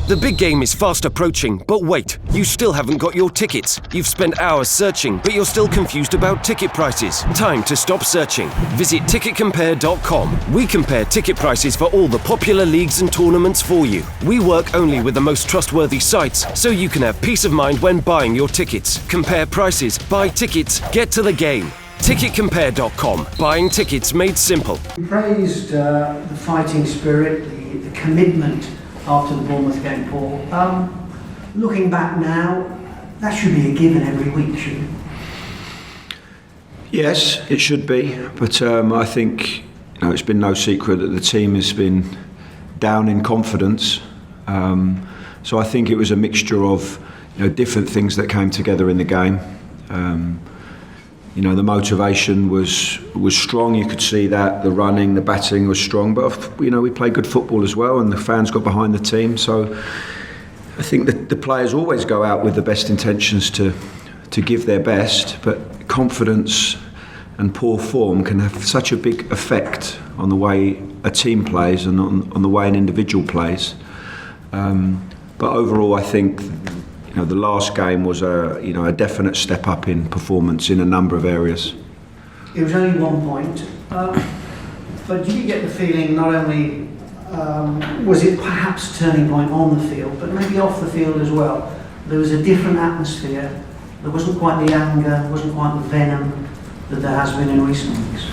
The big game is fast approaching, but wait, you still haven't got your tickets. You've spent hours searching, but you're still confused about ticket prices. Time to stop searching. Visit ticketcompare.com. We compare ticket prices for all the popular leagues and tournaments for you. We work only with the most trustworthy sites, so you can have peace of mind when buying your tickets. Compare prices, buy tickets, get to the game. Ticketcompare.com. Buying tickets made simple. You praised the fighting spirit, the commitment after the Bournemouth game, Paul. Looking back now, that should be a given every week, shouldn't it? Yes, it should be. But I think it's been no secret that the team has been down in confidence. So I think it was a mixture of different things that came together in the game. The motivation was strong. You could see that the running, the batting was strong. But we played good football as well, and the fans got behind the team. So I think that the players always go out with the best intentions to give their best. But confidence and poor form can have such a big effect on the way a team plays and on the way an individual plays. But overall, I think the last game was a definite step up in performance in a number of areas. It was only 1 point, but do you get the feeling not only was it perhaps a turning point on the field, but maybe off the field as well? There was a different atmosphere. There wasn't quite the anger, wasn't quite the venom that there has been in recent weeks.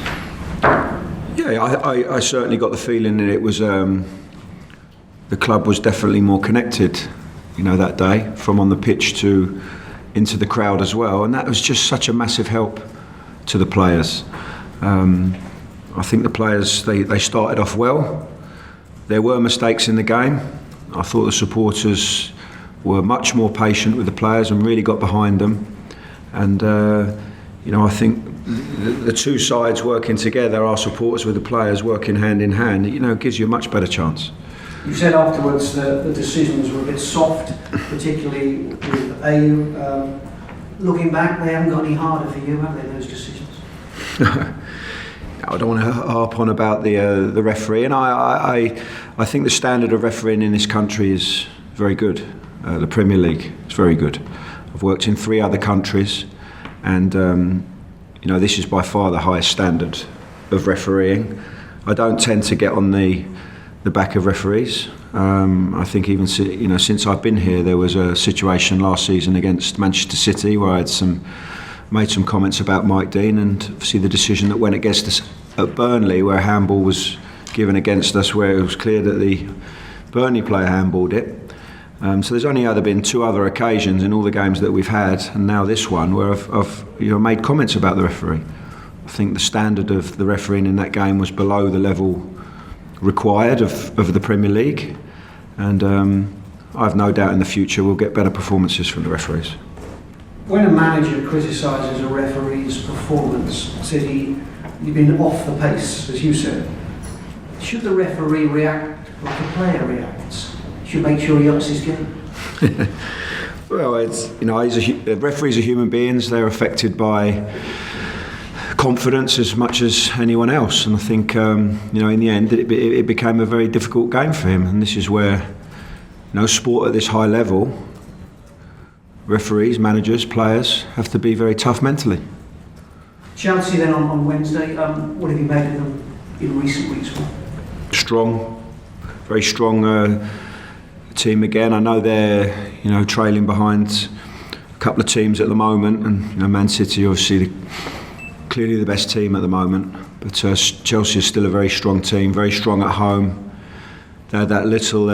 Yeah, I certainly got the feeling that it was the club was definitely more connected. That day, from on the pitch to into the crowd as well, and that was just such a massive help to the players. I think the players they started off well. There were mistakes in the game. I thought the supporters were much more patient with the players and really got behind them. And I think the two sides working together, our supporters with the players working hand in hand, gives you a much better chance. You said afterwards that the decisions were a bit soft, particularly with AU. Looking back, they haven't got any harder for you, have they, those decisions? I don't want to harp on about the referee, and I think the standard of refereeing in this country is very good. The Premier League is very good. I've worked in 3 other countries, and this is by far the highest standard of refereeing. I don't tend to get on the back of referees. I think even since I've been here, there was a situation last season against Manchester City where I had made some comments about Mike Dean, and obviously the decision that went against us at Burnley, where a handball was given against us, where it was clear that the Burnley player handballed it. So there's only been 2 other occasions in all the games that we've had, and now this one, where I've made comments about the referee. I think the standard of the refereeing in that game was below the level required of the Premier League, and I have no doubt in the future we'll get better performances from the referees. When a manager criticises a referee's performance, said you've been off the pace, as you said, should the referee react like a player reacts? Should make sure he ups his game? Well, referees are human beings. They're affected by confidence as much as anyone else, and I think in the end it became a very difficult game for him, and this is where sport at this high level, referees, managers, players have to be very tough mentally. Chelsea then on Wednesday, what have you made of them in recent weeks? Strong, very strong team again. I know they're trailing behind a couple of teams at the moment, and Man City obviously clearly the best team at the moment, but Chelsea is still a very strong team, very strong at home. They had that little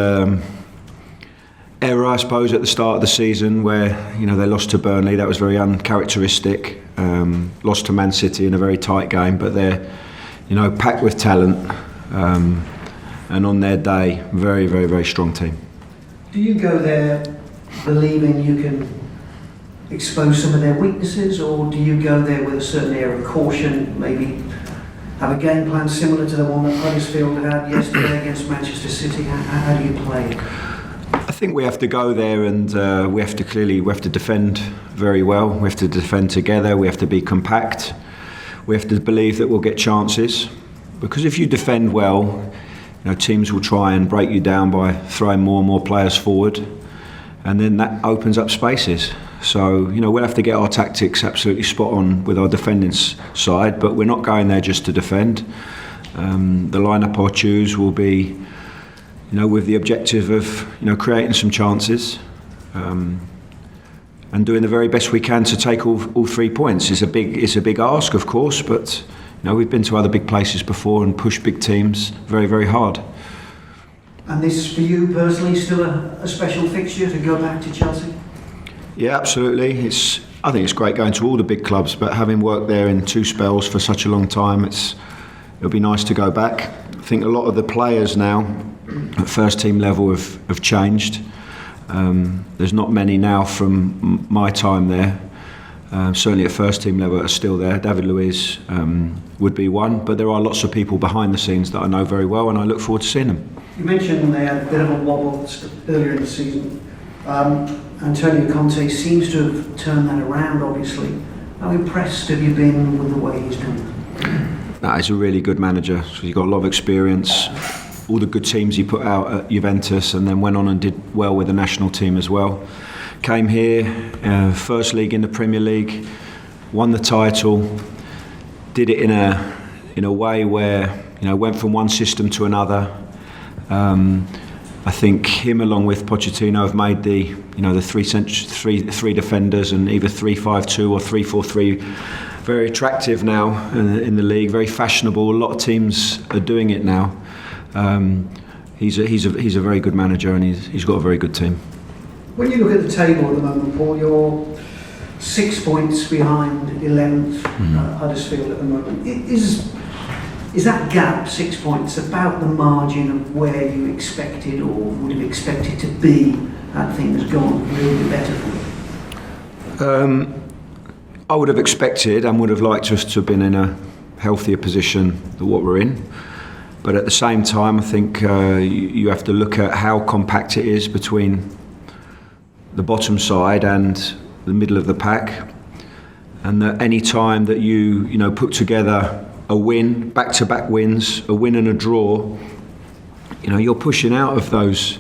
error, I suppose, at the start of the season where they lost to Burnley. That was very uncharacteristic. Lost to Man City in a very tight game, but they're packed with talent, and on their day, very, very, very strong team. Do you go there believing you can expose some of their weaknesses, or do you go there with a certain air of caution, maybe have a game plan similar to the one that Huddersfield had yesterday against Manchester City? How do you play? I think we have to go there and we have to defend very well. We have to defend together. We have to be compact. We have to believe that we'll get chances, because if you defend well, teams will try and break you down by throwing more and more players forward, and then that opens up spaces. So, we'll have to get our tactics absolutely spot on with our defending side, but we're not going there just to defend. The lineup I'll choose will be, with the objective of, creating some chances, and doing the very best we can to take all 3 points. It's a big ask, of course, but we've been to other big places before and pushed big teams very, very hard. And this, for you personally, still a special fixture to go back to Chelsea? Yeah, absolutely. I think it's great going to all the big clubs, but having worked there in 2 spells for such a long time, it'll be nice to go back. I think a lot of the players now at first team level have changed. There's not many now from my time there, certainly at first team level, are still there. David Luiz would be one, but there are lots of people behind the scenes that I know very well, and I look forward to seeing them. You mentioned they had a bit of a wobble earlier in the season. Antonio Conte seems to have turned that around, obviously. How impressed have you been with the way he's done it? He's a really good manager. So he's got a lot of experience. All the good teams he put out at Juventus, and then went on and did well with the national team as well. Came here, first league in the Premier League, won the title, did it in a way where went from one system to another. I think him, along with Pochettino, have made the three defenders and either 3-5-2 or 3-4-3 very attractive now in the league, very fashionable. A lot of teams are doing it now. He's a very good manager, and he's got a very good team. When you look at the table at the moment, Paul, you're 6 points behind 11th Huddersfield at the moment. Is that gap, 6 points, about the margin of where you expected or would have expected to be had things gone a little bit better for you? I would have expected and would have liked us to have been in a healthier position than what we're in. But at the same time, I think you have to look at how compact it is between the bottom side and the middle of the pack. And that any time that you put together a win, back-to-back wins, a win and a draw, you're pushing out of those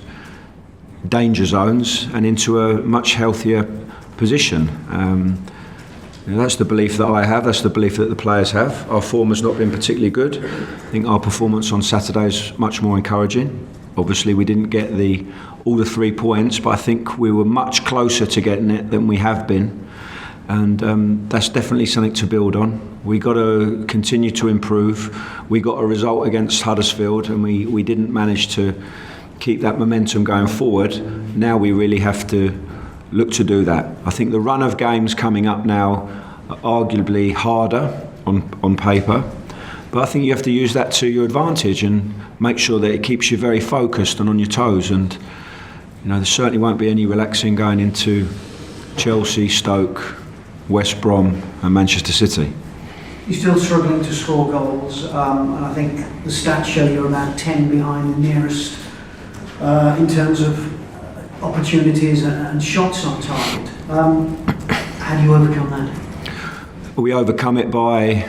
danger zones and into a much healthier position. That's the belief that I have, that's the belief that the players have. Our form has not been particularly good. I think our performance on Saturday is much more encouraging. Obviously we didn't get all the 3 points, but I think we were much closer to getting it than we have been. And that's definitely something to build on. We got to continue to improve. We got a result against Huddersfield, and we didn't manage to keep that momentum going forward. Now we really have to look to do that. I think the run of games coming up now are arguably harder on paper, but I think you have to use that to your advantage and make sure that it keeps you very focused and on your toes. And there certainly won't be any relaxing going into Chelsea, Stoke, West Brom and Manchester City. You're still struggling to score goals, and I think the stats show you're about 10 behind the nearest in terms of opportunities and shots on target. How do you overcome that? We overcome it by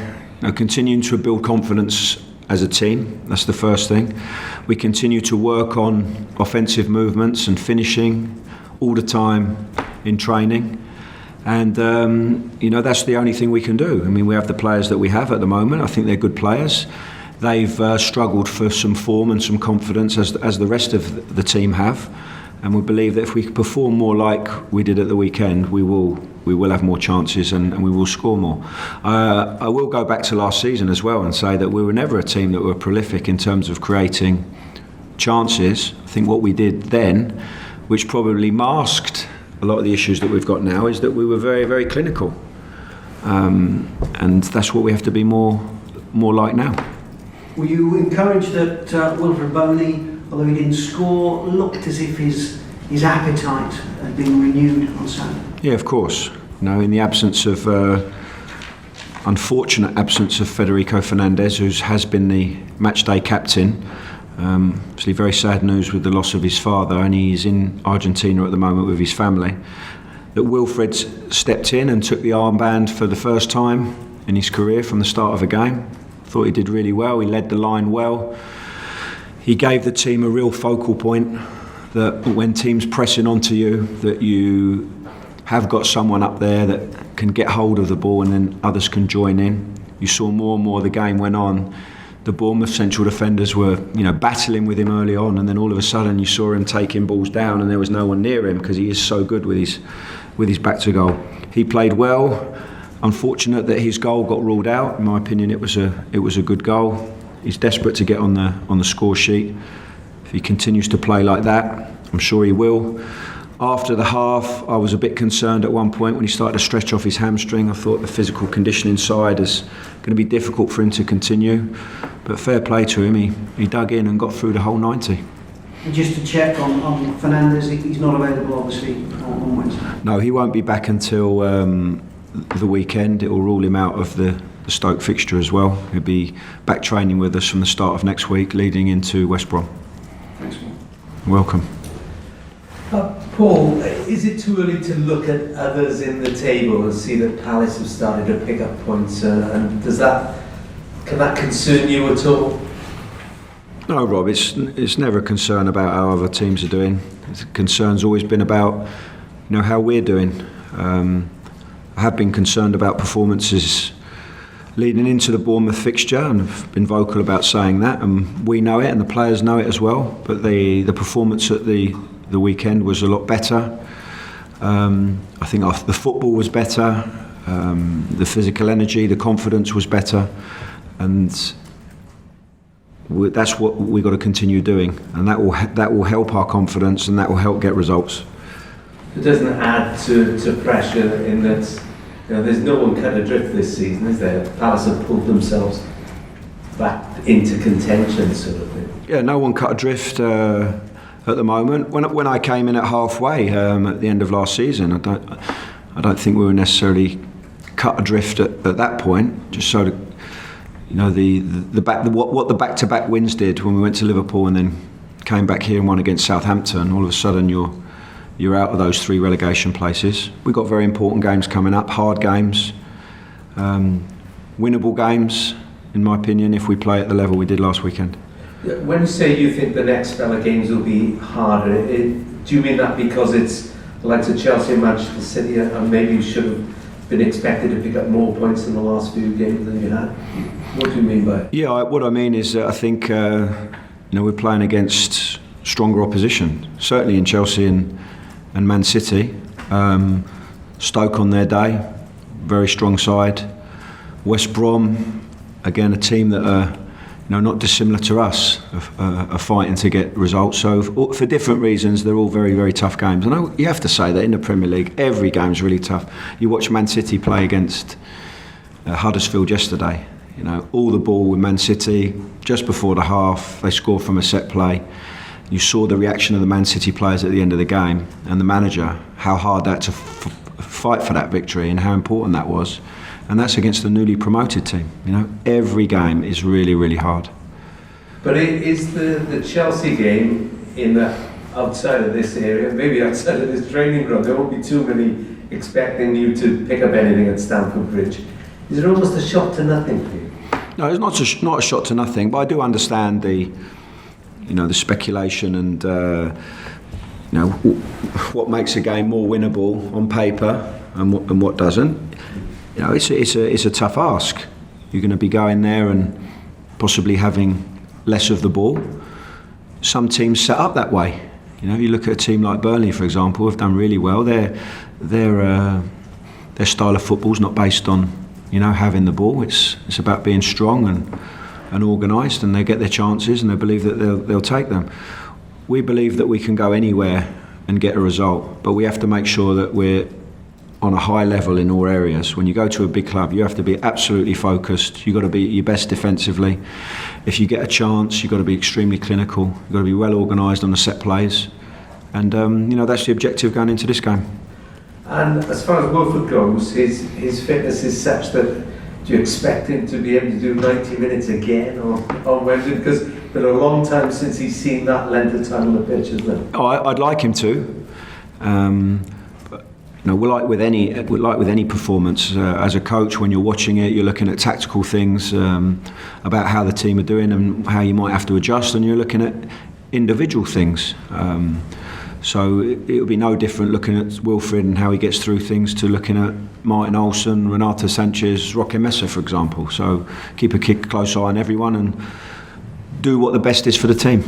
continuing to build confidence as a team. That's the first thing. We continue to work on offensive movements and finishing all the time in training. And, that's the only thing we can do. I mean, we have the players that we have at the moment. I think they're good players. They've struggled for some form and some confidence as the rest of the team have. And we believe that if we perform more like we did at the weekend, we will have more chances and we will score more. I will go back to last season as well and say that we were never a team that were prolific in terms of creating chances. I think what we did then, which probably masked a lot of the issues that we've got now, is that we were very, very clinical. And that's what we have to be more like now. Were you encouraged that Wilfred Boney, although he didn't score, looked as if his appetite had been renewed on Saturday? Yeah, of course. In the absence of unfortunate absence of Federico Fernandez, who has been the matchday captain. Obviously very sad news with the loss of his father, and he's in Argentina at the moment with his family. That Wilfred stepped in and took the armband for the first time in his career from the start of a game. Thought he did really well, he led the line well. he gave the team a real focal point, that when teams pressing onto you, that you have got someone up there that can get hold of the ball and then others can join in. You saw more and more the game went on. The Bournemouth central defenders were, battling with him early on, and then all of a sudden you saw him taking balls down and there was no one near him because he is so good with his back to goal. He played well. Unfortunate that his goal got ruled out. In my opinion, it was a good goal. He's desperate to get on the score sheet. If he continues to play like that, I'm sure he will. After the half, I was a bit concerned at one point when he started to stretch off his hamstring. I thought the physical conditioning side is going to be difficult for him to continue. But fair play to him, he dug in and got through the whole 90. And just to check on Fernandes, he's not available obviously on Wednesday. No, he won't be back until the weekend. It will rule him out of the Stoke fixture as well. He'll be back training with us from the start of next week, leading into West Brom. Thanks, Paul. Welcome. Paul, is it too early to look at others in the table and see that Palace have started to pick up points? And can that concern you at all? No, Rob. It's never a concern about how other teams are doing. The concern's always been about, how we're doing. I have been concerned about performances leading into the Bournemouth fixture, and I've been vocal about saying that, and we know it, and the players know it as well. But the performance at the weekend was a lot better. I think the football was better, the physical energy, the confidence was better, and that's what we've got to continue doing, and that will help our confidence, and that will help get results. It doesn't add to pressure in that there's no one cut adrift this season, is there? Palace have pulled themselves back into contention, sort of thing. Yeah, no one cut adrift at the moment. When I came in at halfway at the end of last season, I don't think we were necessarily cut adrift at that point. Just so that what the back-to-back wins did when we went to Liverpool and then came back here and won against Southampton. All of a sudden you're out of those 3 relegation places. We've got very important games coming up, hard games, winnable games, in my opinion, if we play at the level we did last weekend. When you say you think the next spell of games will be harder, do you mean that because it's the likes of Chelsea and Manchester City, and maybe you should have been expected to pick up more points in the last few games than you had? What do you mean by it? Yeah, what I mean is I think we're playing against stronger opposition, certainly in Chelsea and Man City. Stoke on their day, very strong side. West Brom, again a team that are not dissimilar to us, are fighting to get results. So for different reasons, they're all very, very tough games. And you have to say that in the Premier League, every game's really tough. You watch Man City play against Huddersfield yesterday. All the ball with Man City, just before the half, they scored from a set play. You saw the reaction of the Man City players at the end of the game, and the manager, how hard that to fight for that victory and how important that was. And that's against the newly promoted team. Every game is really, really hard. But is the Chelsea game outside of this area, maybe outside of this training ground, there won't be too many expecting you to pick up anything at Stamford Bridge. Is it almost a shot to nothing for you? No, it's not a shot to nothing. But I do understand the speculation and what makes a game more winnable on paper and what doesn't. It's a tough ask. You're going to be going there and possibly having less of the ball. Some teams set up that way. You look at a team like Burnley, for example, have done really well. Their style of football is not based on having the ball. It's about being strong and organised, and they get their chances and they believe that they'll take them. We believe that we can go anywhere and get a result, but we have to make sure that we're on a high level in all areas. When you go to a big club, you have to be absolutely focused. You've got to be at your best defensively. If you get a chance, you've got to be extremely clinical. You've got to be well organised on the set plays. And, that's the objective going into this game. And as far as Wilfred goes, his fitness is such that do you expect him to be able to do 90 minutes again on Wednesday? Because it's been a long time since he's seen that length of time on the pitch, isn't it? I'd like him to. like with any performance, as a coach, when you're watching it, you're looking at tactical things about how the team are doing and how you might have to adjust, and you're looking at individual things. So it would be no different looking at Wilfred and how he gets through things to looking at Martin Olsen, Renato Sanchez, Roque Mesa, for example. So keep a close eye on everyone and do what the best is for the team.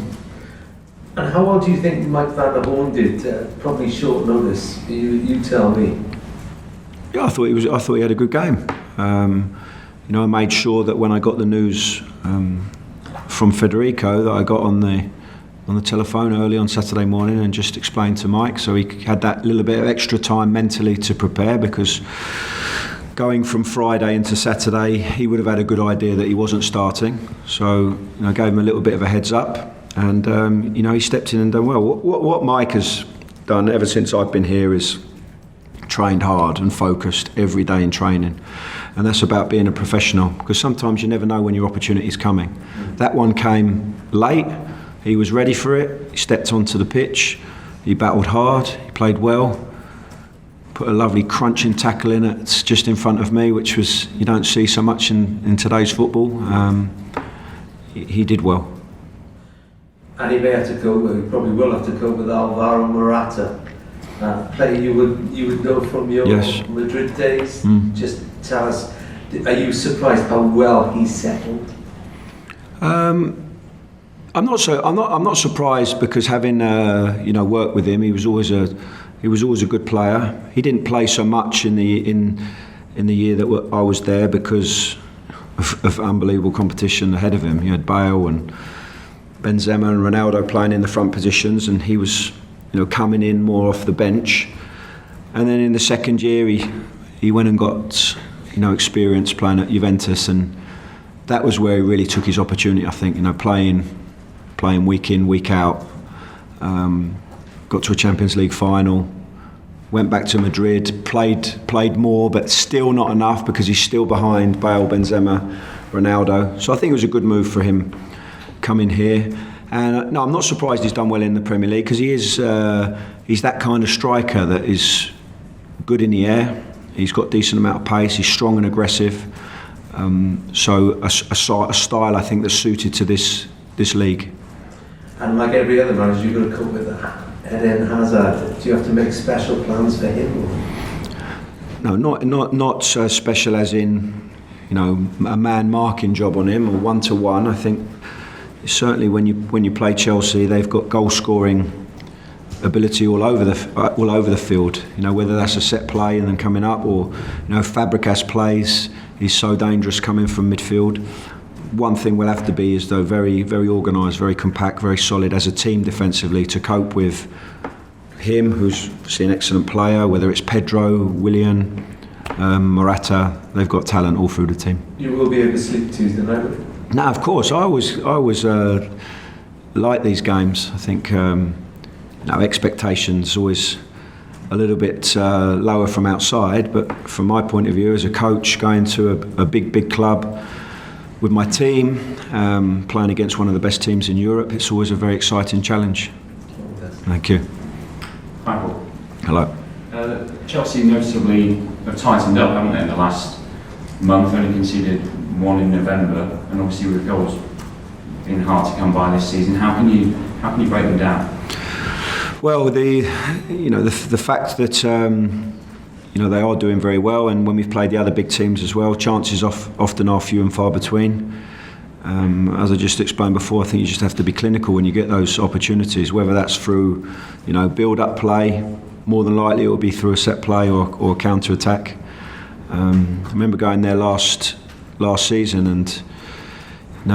And how well do you think Mike van der Hoorn did? Probably short notice. You tell me. Yeah, I thought he had a good game. I made sure that when I got the news from Federico that I got on the telephone early on Saturday morning and just explained to Mike, so he had that little bit of extra time mentally to prepare, because going from Friday into Saturday he would have had a good idea that he wasn't starting. So I gave him a little bit of a heads up, and he stepped in and done well. What Mike has done ever since I've been here is trained hard and focused every day in training, and that's about being a professional, because sometimes you never know when your opportunity is coming. That one came late. He was ready for it. He stepped onto the pitch. He battled hard. He played well. Put a lovely crunching tackle in it just in front of me, which was you don't see so much in today's football. He did well. And he may have to cope. He probably will have to cope with Alvaro Morata, player you would know from your Madrid days. Just tell us, are you surprised how well he settled? I'm not surprised, because having worked with him, he was always a good player. He didn't play so much in the year that I was there because of unbelievable competition ahead of him. You had Bale and Benzema and Ronaldo playing in the front positions, and he was coming in more off the bench. And then in the second year he went and got experience playing at Juventus, and that was where he really took his opportunity, I think. Playing week in, week out. Got to a Champions League final. Went back to Madrid. Played more, but still not enough, because he's still behind Bale, Benzema, Ronaldo. So I think it was a good move for him coming here. And no, I'm not surprised he's done well in the Premier League, because he's that kind of striker that is good in the air. He's got a decent amount of pace. He's strong and aggressive. So a style I think that's suited to this league. And like every other manager, you've got to cope with that. Eden Hazard, do you have to make special plans for him? No, not so special as in a man marking job on him or 1-to-1. I think certainly when you play Chelsea, they've got goal scoring ability all over the field. Whether that's a set play and then coming up, or Fabregas plays. He's so dangerous coming from midfield. One thing we'll have to be is though very, very organised, very compact, very solid as a team defensively to cope with him, who's an excellent player. Whether it's Pedro, Willian, Morata, they've got talent all through the team. You will be able to sleep Tuesday night. No, of course. I always like these games. I think expectations always a little bit lower from outside, but from my point of view as a coach, going to a big club with my team, playing against one of the best teams in Europe, it's always a very exciting challenge. Thank you. Hi, Paul. Hello. Chelsea noticeably have tightened up, haven't they, in the last month? Only conceded one in November, and obviously with goals being hard to come by this season. How can you break them down? Well, the fact that they are doing very well, and when we've played the other big teams as well, chances often are few and far between. As I just explained before, I think you just have to be clinical when you get those opportunities, whether that's through build-up play. More than likely it will be through a set play or counter-attack. I remember going there last season, and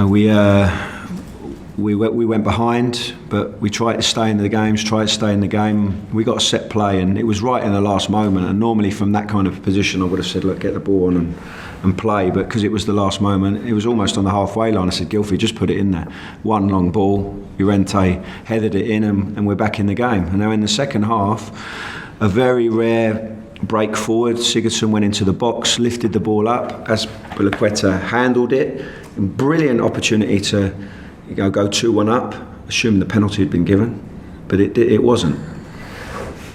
we went behind, but we tried to stay in the game. We got a set play, and it was right in the last moment. And normally from that kind of position, I would have said, look, get the ball on and play. But because it was the last moment, it was almost on the halfway line. I said, Gylfi, just put it in there. One long ball, Llorente headed it in, and we're back in the game. And now in the second half, a very rare break forward. Sigurdsson went into the box, lifted the ball up as Bulaqueta handled it. Brilliant opportunity to go 2-1 up, assuming the penalty had been given, but it wasn't.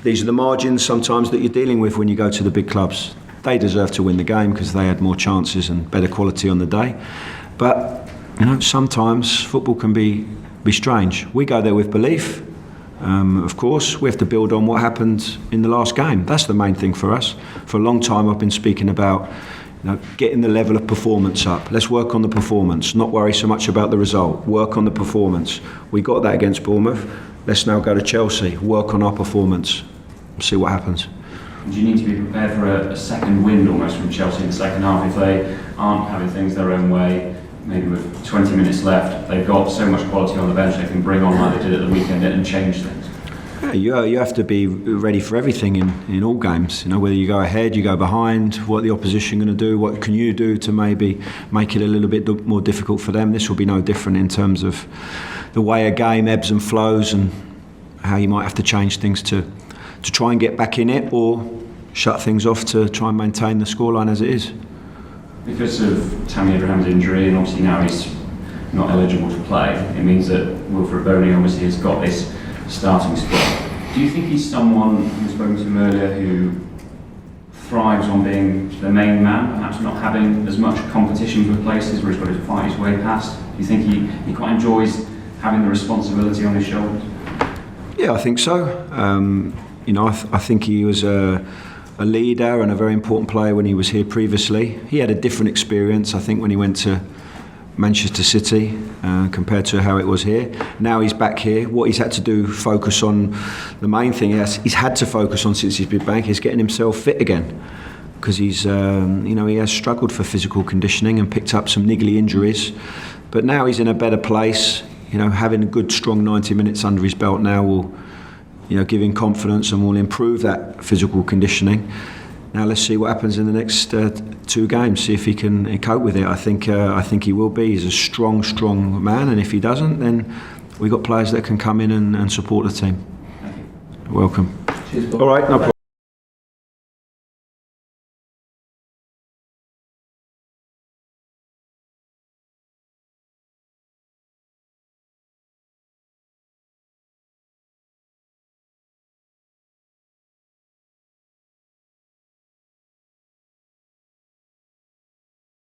these are the margins sometimes that you're dealing with when you go to the big clubs. They deserve to win the game because they had more chances and better quality on the day. But sometimes football can be strange. We go there with belief. Of course, we have to build on what happened in the last game. That's the main thing for us. For a long time, I've been speaking about getting the level of performance up. Let's work on the performance, not worry so much about the result. Work on the performance. We got that against Bournemouth. Let's now go to Chelsea, work on our performance, see what happens. Do you need to be prepared for a second wind almost from Chelsea in the second half if they aren't having things their own way? Maybe with 20 minutes left, they've got so much quality on the bench they can bring on like they did at the weekend and change things. Yeah, you have to be ready for everything in all games. Whether you go ahead, you go behind, what the opposition going to do, what can you do to maybe make it a little bit more difficult for them. This will be no different in terms of the way a game ebbs and flows and how you might have to change things to try and get back in it or shut things off to try and maintain the scoreline as it is. Because of Tammy Abraham's injury and obviously now he's not eligible to play, it means that Wilfred Boney obviously has got this starting spot. Do you think he's someone who spoke to him earlier who thrives on being the main man, perhaps not having as much competition for places where he's got to fight his way past? Do you think he quite enjoys having the responsibility on his shoulders? Yeah, I think so. I think he was a leader and a very important player when he was here previously. He had a different experience, I think, when he went to Manchester City compared to how it was here. Now he's back here. What he's had to do, focus on the main thing he's had to focus on since he's been back is getting himself fit again. Because he's, he has struggled for physical conditioning and picked up some niggly injuries. But now he's in a better place. Having a good, strong 90 minutes under his belt now will, give him confidence and will improve that physical conditioning. Now let's see what happens in the next 2 games. See if he can cope with it. I think he will be. He's a strong man, and if he doesn't, then we've got players that can come in and support the team. Welcome. Cheers, all right, no problem.